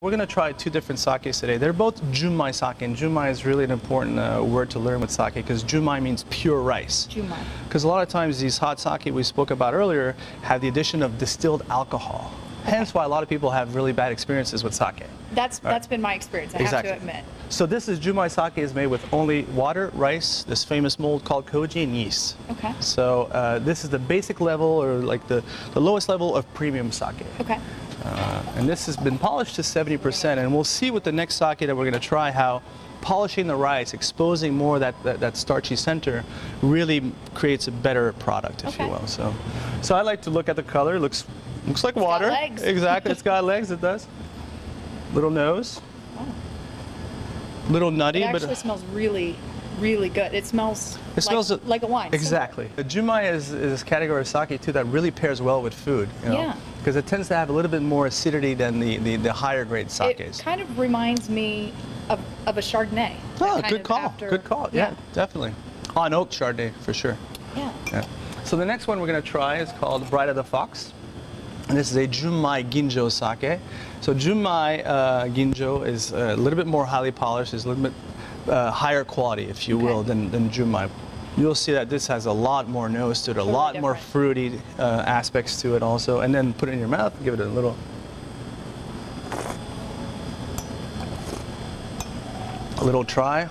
We're going to try two different sakes today. They're both junmai sake, and junmai is really an important word to learn with sake because junmai means pure rice. Junmai. Because a lot of times these hot sake we spoke about earlier have the addition of distilled alcohol. Hence why a lot of people have really bad experiences with sake. That's been my experience, I have to admit. So this is junmai sake is made with only water, rice, this famous mold called koji, and yeast. Okay. So this is the basic level, or like the lowest level of premium sake. Okay. And this has been polished to 70%, and we'll see with the next sake that we're going to try how polishing the rice, exposing more of that starchy center, really creates a better product, if you will. So I like to look at the color. Looks like water. It's got legs. Exactly, it's got legs. It does. Little nose. Oh. Little nutty, it actually but smells really good. It smells like a wine. Exactly. The junmai is a category of sake too that really pairs well with food. You know? Yeah. Because it tends to have a little bit more acidity than the higher grade sakes. It kind of reminds me of a Chardonnay. Oh, good call. Good call. Yeah, definitely. On oak Chardonnay for sure. Yeah. So the next one we're going to try is called Bride of the Fox. And this is a junmai ginjo sake. So junmai ginjo is a little bit more highly polished, is a little bit higher quality, if you will, than junmai. You'll see that this has a lot more nose to it, a lot more fruity aspects to it also. And then put it in your mouth and give it a little try.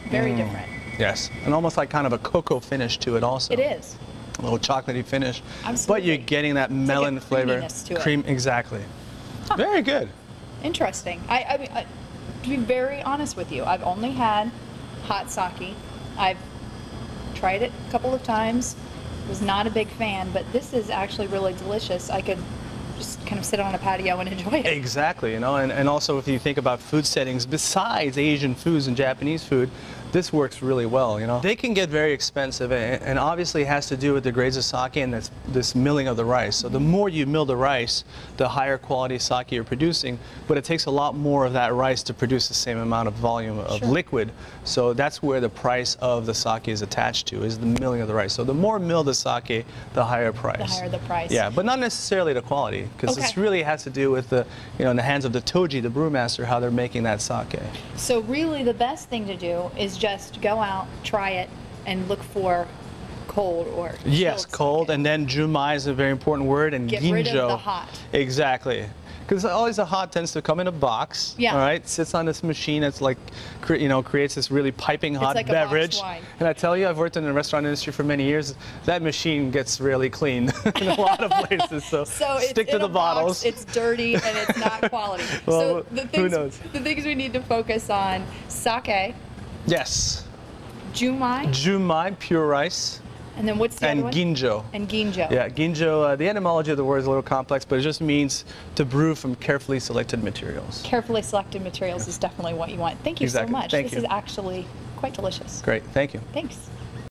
Very different. Yes, and almost like kind of a cocoa finish to it also. It is. A little chocolatey finish. Absolutely. But you're getting that melon flavor. Cream, exactly. Huh. Very good. Interesting. I mean, to be very honest with you, I've only had hot sake. I've tried it a couple of times. Was not a big fan, but this is actually really delicious. I could just kind of sit on a patio and enjoy it. Exactly, you know, and also if you think about food settings besides Asian foods and Japanese food, this works really well, you know. They can get very expensive, and obviously it has to do with the grades of sake and this milling of the rice. So the more you mill the rice, the higher quality sake you're producing, but it takes a lot more of that rice to produce the same amount of volume of liquid. So that's where the price of the sake is attached to, is the milling of the rice. So the more milled the sake, the higher price. The higher the price. Yeah, but not necessarily the quality, because this really has to do with the, you know, in the hands of the toji, the brewmaster, how they're making that sake. So really the best thing to do is just go out, try it, and look for cold or yes, cold, and then junmai is a very important word, and get ginjo. rid of the hot. Exactly. Because always the hot tends to come in a box, all right, sits on this machine that's like, you know, creates this really piping hot like beverage. A box wine. And I tell you, I've worked in the restaurant industry for many years. That machine gets really clean in a lot of places. So stick to the bottles. It's dirty and it's not quality. Well, so the things, who knows? The things we need to focus on: sake. Yes. Junmai. Junmai, pure rice. And then what's the other one? And ginjo. And ginjo. Yeah, ginjo, the etymology of the word is a little complex, but it just means to brew from carefully selected materials. Carefully selected materials is definitely what you want. Thank you so much. Thank you. This is actually quite delicious. Great, thank you. Thanks.